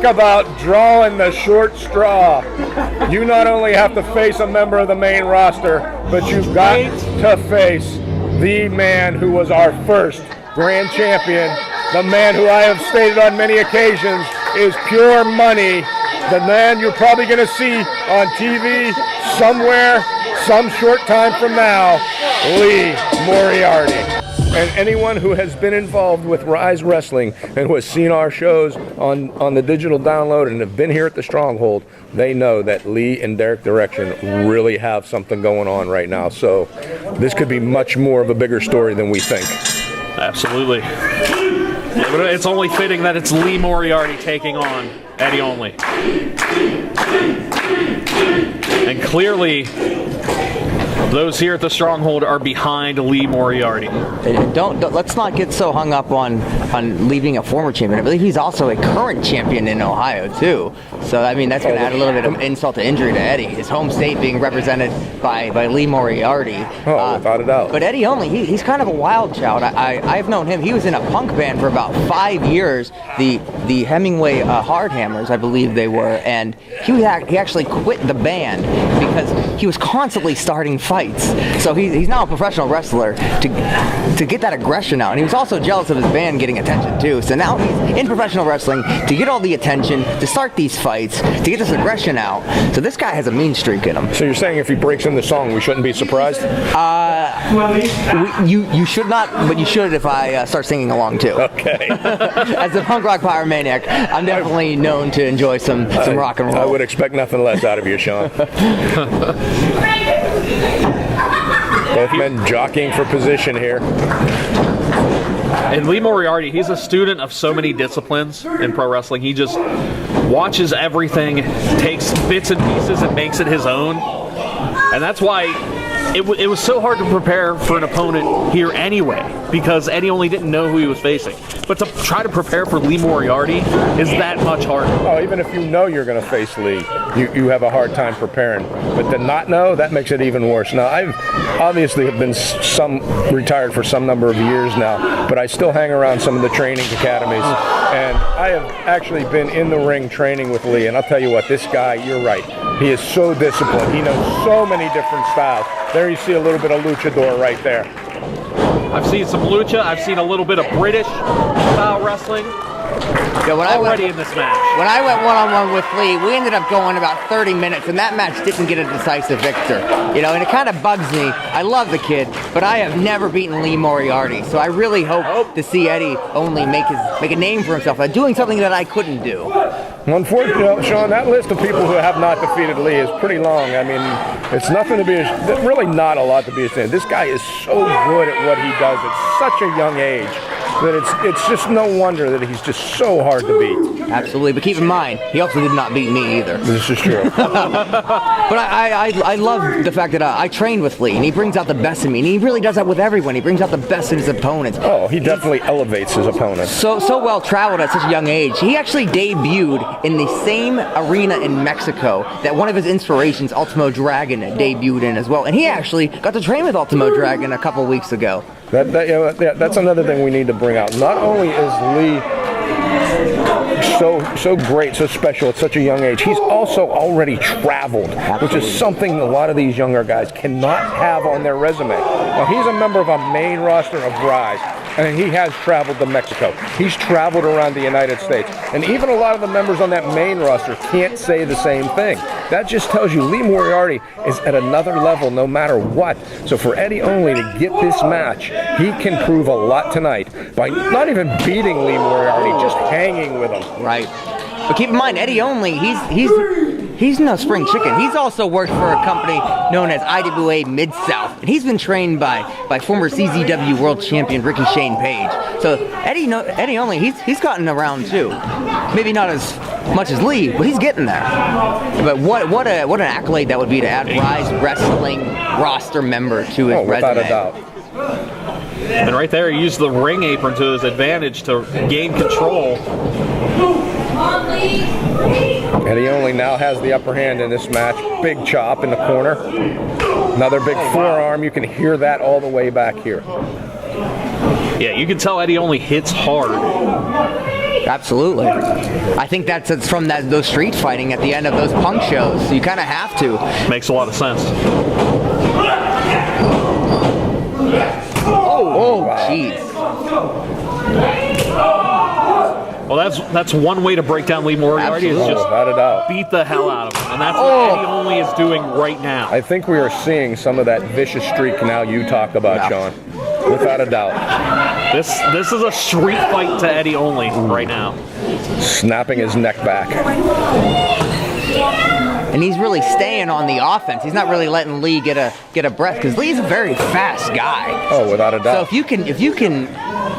about drawing the short straw. You not only have to face a member of the main roster, but you've got to face the man who was our first Grand Champion, the man who I have stated on many occasions is pure money, the man you're probably going to see on TV somewhere, some short time from now, Lee Moriarty. And anyone who has been involved with Ryse Wrestling and who has seen our shows on the digital download and have been here at the Stronghold, they know that Lee and Derek Direction really have something going on right now. So this could be much more of a bigger story than we think. Absolutely. It's only fitting that it's Lee Moriarty taking on Eddie Only. And clearly, those here at the Stronghold are behind Lee Moriarty. Let's not get so hung up on leaving a former champion. I believe he's also a current champion in Ohio too. So I mean that's going to add a little bit of insult to injury to Eddie. His home state being represented by Lee Moriarty. Without a doubt. But Eddie Only, he's kind of a wild child. I've known him. He was in a punk band for about 5 years. The Hemingway Hardhammers, I believe they were, and he actually quit the band because he was constantly starting fights. So he's now a professional wrestler to get that aggression out. And he was also jealous of his band getting attention too. So now he's in professional wrestling to get all the attention, to start these fights, to get this aggression out. So this guy has a mean streak in him. So you're saying if he breaks in the song, we shouldn't be surprised? You should not, but you should if I start singing along too. Okay. As a punk rock pyromaniac, I'm definitely known to enjoy some rock and roll. I would expect nothing less out of you, Sean. Both men jockeying for position here. And Lee Moriarty, he's a student of so many disciplines in pro wrestling. He just watches everything, takes bits and pieces and makes it his own. And that's why it was so hard to prepare for an opponent here anyway, because Eddie Only didn't know who he was facing. But to try to prepare for Lee Moriarty is that much harder. Oh, even if you know you're going to face Lee, you have a hard time preparing. But to not know, that makes it even worse. Now, I've obviously have been retired for some number of years now, but I still hang around some of the training academies. And I have actually been in the ring training with Lee. And I'll tell you what, this guy, you're right. He is so disciplined. He knows so many different styles. There you see a little bit of luchador right there. I've seen some lucha. I've seen a little bit of British style wrestling. Yeah, in this match. When I went one-on-one with Lee, we ended up going about 30 minutes, and that match didn't get a decisive victor. You know, and it kind of bugs me. I love the kid, but I have never beaten Lee Moriarty, so I really hope to see Eddie Only make a name for himself by doing something that I couldn't do. Unfortunately, Sean, that list of people who have not defeated Lee is pretty long. I mean, it's nothing to be, really not a lot to be ashamed. This guy is so good at what he does at such a young age that it's just no wonder that he's just so hard to beat. Absolutely, but keep in mind, he also did not beat me either. This is true. But I love the fact that I trained with Lee, and he brings out the best in me, and he really does that with everyone. He brings out the best in his opponents. Oh, he definitely elevates his opponents. So well traveled at such a young age. He actually debuted in the same arena in Mexico that one of his inspirations, Ultimo Dragon, debuted in as well. And he actually got to train with Ultimo Dragon a couple weeks ago. That's another thing we need to bring out. Not only is Lee so great, so special at such a young age, he's also already traveled, which is something a lot of these younger guys cannot have on their resume. Now, he's a member of a main roster of Ryse, and he has traveled to Mexico. He's traveled around the United States, and even a lot of the members on that main roster can't say the same thing. That just tells you Lee Moriarty is at another level no matter what. So for Eddie Only to get this match, he can prove a lot tonight by not even beating Lee Moriarty, just hanging with him. Right. But keep in mind, Eddie Only, he's no spring chicken. He's also worked for a company known as IWA Mid-South, and he's been trained by former CZW World Champion Ricky Shane Page. So Eddie Only, he's gotten around too. Maybe not as much as Lee, but he's getting there. But what an accolade that would be to add Ryse Wrestling roster member to his resume. Without a doubt. And right there, he used the ring apron to his advantage to gain control. Eddie Only now has the upper hand in this match. Big chop in the corner. Another big forearm. You can hear that all the way back here. Yeah, you can tell Eddie Only hits hard. Absolutely. I think it's from those street fighting at the end of those Punk shows. So you kind of have to. Makes a lot of sense. Oh, jeez. Well, that's one way to break down Lee Moriarty, is just Without a doubt. beat the hell out of him. And that's what Eddie Only is doing right now. I think we are seeing some of that vicious streak now you talked about, Sean. Without a doubt. This is a street fight to Eddie Only right now. Snapping his neck back. And he's really staying on the offense. He's not really letting Lee get a breath, because Lee's a very fast guy. Oh, without a doubt. So if you can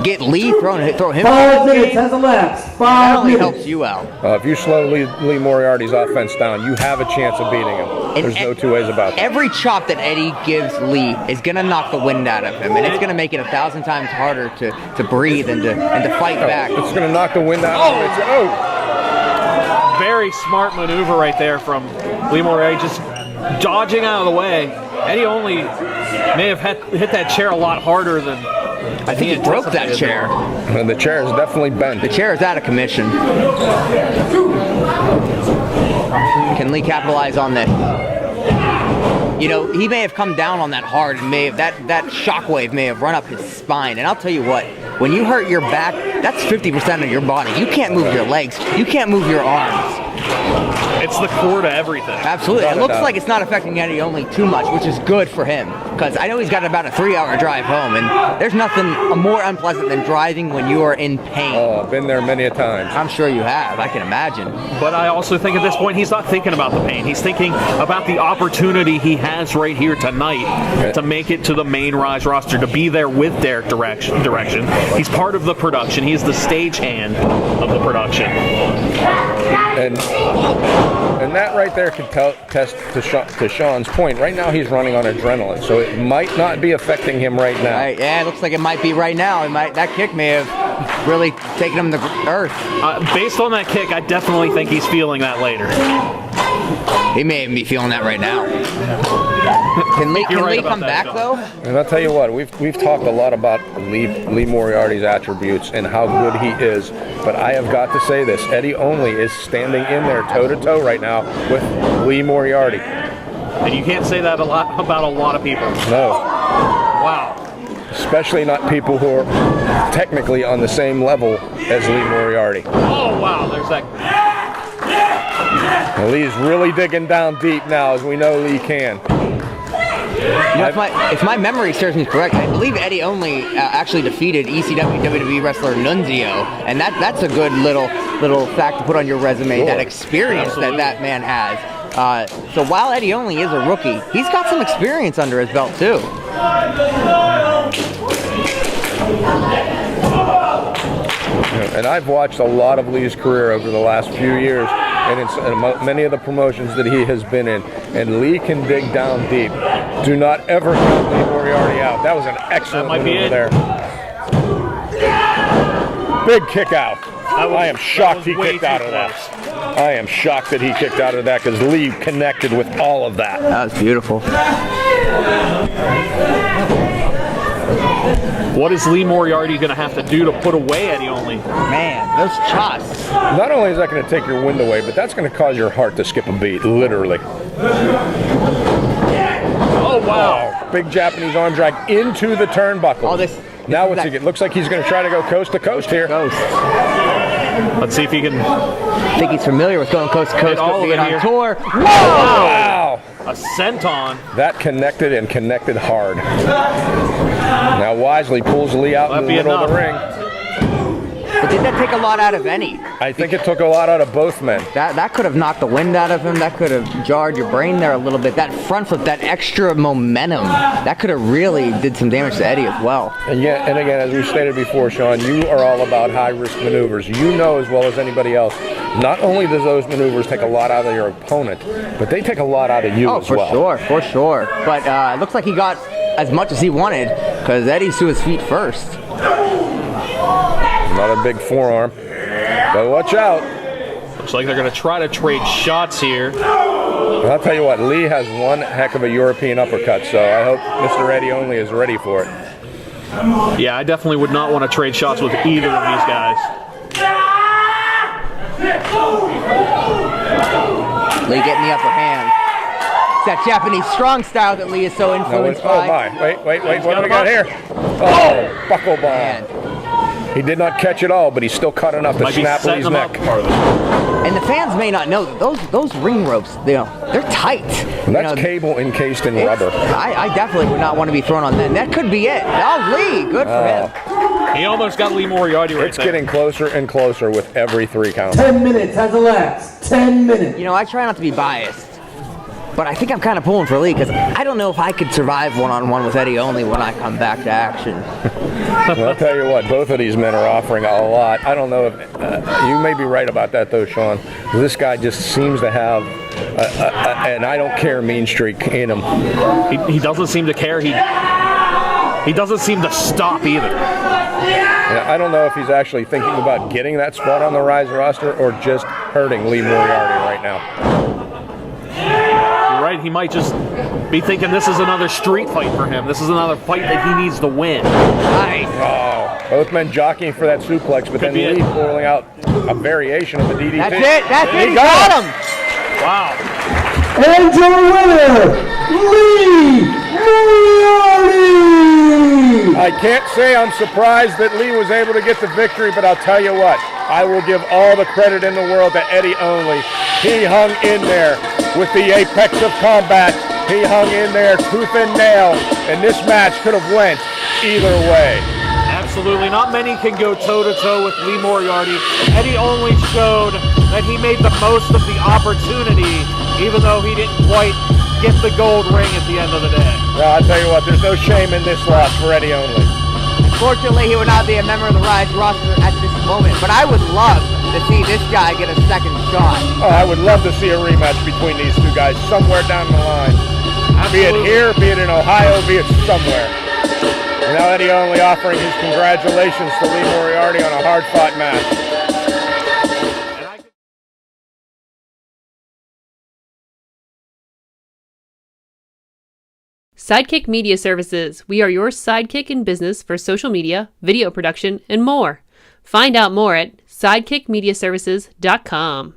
get Lee, throw him. 5 minutes has elapsed. That 5 only minutes. helps you out. If you slow Lee Moriarty's offense down, you have a chance of beating him. There's no two ways about that. Every chop that Eddie gives Lee is going to knock the wind out of him, and it's going to make it 1,000 times harder to breathe and to fight back. It's going to knock the wind out of him. Very smart maneuver right there from Lee Moriarty, just dodging out of the way. Eddie Only may have hit that chair a lot harder than I think he broke that chair. And the chair is definitely bent. The chair is out of commission. Can Lee capitalize on this? You know, he may have come down on that hard, and that shockwave may have run up his spine. And I'll tell you what, when you hurt your back, that's 50% of your body. You can't move your legs. You can't move your arms. it's the core to everything. Absolutely. It looks like it's not affecting Eddie Only too much, which is good for him, because I know he's got about a 3-hour drive home, and there's nothing more unpleasant than driving when you are in pain. Oh, I've been there many a time. I'm sure you have. I can imagine. But I also think at this point he's not thinking about the pain. He's thinking about the opportunity he has right here tonight to make it to the main Ryse roster, to be there with their direction. He's part of the production. He's the stagehand of the production. And that right there can test to Sean's point. Right now he's running on adrenaline, so it might not be affecting him right now. Right, yeah, it looks like it might be right now. That kick may have really taken him to earth. Based on that kick, I definitely think he's feeling that later. He may even be feeling that right now. Can Lee come back, though? And I'll tell you what, we've talked a lot about Lee Moriarty's attributes and how good he is, but I have got to say this: Eddie Only is standing in there toe-to-toe right now with Lee Moriarty. And you can't say that about a lot of people. No. Wow. Especially not people who are technically on the same level as Lee Moriarty. Oh, wow, there's that. Well, Lee's really digging down deep now, as we know Lee can. You know, if my memory serves me correct, I believe Eddie Only actually defeated ECW WWE wrestler Nunzio, and that's a good little fact to put on your resume. Sure. That experience that man has. So while Eddie Only is a rookie, he's got some experience under his belt too. And I've watched a lot of Lee's career over the last few years, and in many of the promotions that he has been in, and Lee can dig down deep. Do not ever count Lee Moriarty out. That was an excellent maneuver there. Big kick out. I am shocked he kicked out of that. I am shocked that he kicked out of that, because Lee connected with all of that. That was beautiful. What is Lee Moriarty going to have to do to put away Eddie Only? Man, those shots. Not only is that going to take your wind away, but that's going to cause your heart to skip a beat, literally. Oh, wow. Big Japanese arm drag into the turnbuckle. Oh, now what's he get? Looks like he's going to try to go coast to coast here. Let's see if he can. I think he's familiar with going coast to coast, being on tour. Whoa! Wow! A senton. That connected and connected hard. Now Wisely pulls Lee out in the middle of the ring. But did that take a lot out of Eddie? I think it took a lot out of both men. That could have knocked the wind out of him. That could have jarred your brain there a little bit. That front flip, that extra momentum, that could have really did some damage to Eddie as well. And again, as we stated before, Sean, you are all about high-risk maneuvers. You know as well as anybody else, not only does those maneuvers take a lot out of your opponent, but they take a not out of you as well. For sure. But it looks like he got as much as he wanted, because Eddie's to his feet first. Another big forearm. But watch out. Looks like they're going to try to trade shots here. Well, I'll tell you what, Lee has one heck of a European uppercut, so I hope Mr. Eddie Only is ready for it. Yeah, I definitely would not want to trade shots with either of these guys. Lee getting the upper hand. It's that Japanese strong style that Lee is so influenced by. Oh my! Wait! What do we got here? Oh, buckle bomb. And he did not catch it all, but he still caught enough to snap Lee's neck. And the fans may not know that those ring ropes, they're tight. That's cable encased in rubber. I definitely would not want to be thrown on that. That could be it. Oh, Lee, good for him. He almost got Lee Moriarty right It's getting closer and closer with every 3 count. 10 minutes has elapsed. 10 minutes. I try not to be biased, but I think I'm kind of pulling for Lee because I don't know if I could survive one-on-one with Eddie only when I come back to action. Well, I'll tell you what, both of these men are offering a lot. I don't know if you may be right about that, though, Sean. This guy just seems to have an I don't care mean streak in him. He doesn't seem to care. He doesn't seem to stop either. Yeah, I don't know if he's actually thinking about getting that spot on the Ryse roster or just hurting Lee Moriarty right now. You're right. He might just be thinking this is another street fight for him. This is another fight that he needs to win. Nice. Oh, both men jockeying for that suplex, but then Lee pulling out a variation of the DDT. That's it. That's it. He got got him. Wow. And your winner, Lee Moriarty. I can't say I'm surprised that Lee was able to get the victory, but I'll tell you what, I will give all the credit in the world to Eddie only. He hung in there with the apex of combat. He hung in there tooth and nail, and this match could have went either way. Absolutely. Not many can go toe-to-toe with Lee Moriarty. Eddie only showed that he made the most of the opportunity, even though he didn't quite get the gold ring at the end of the day. Well, I'll tell you what, there's no shame in this loss for Eddie only. Fortunately, he would not be a member of the Ryse roster at this moment, but I would love to see this guy get a second shot. Oh, I would love to see a rematch between these two guys somewhere down the line. Be it here, be it in Ohio, be it somewhere. And now Eddie only offering his congratulations to Lee Moriarty on a hard-fought match. Sidekick Media Services. We are your sidekick in business for social media, video production, and more. Find out more at sidekickmediaservices.com.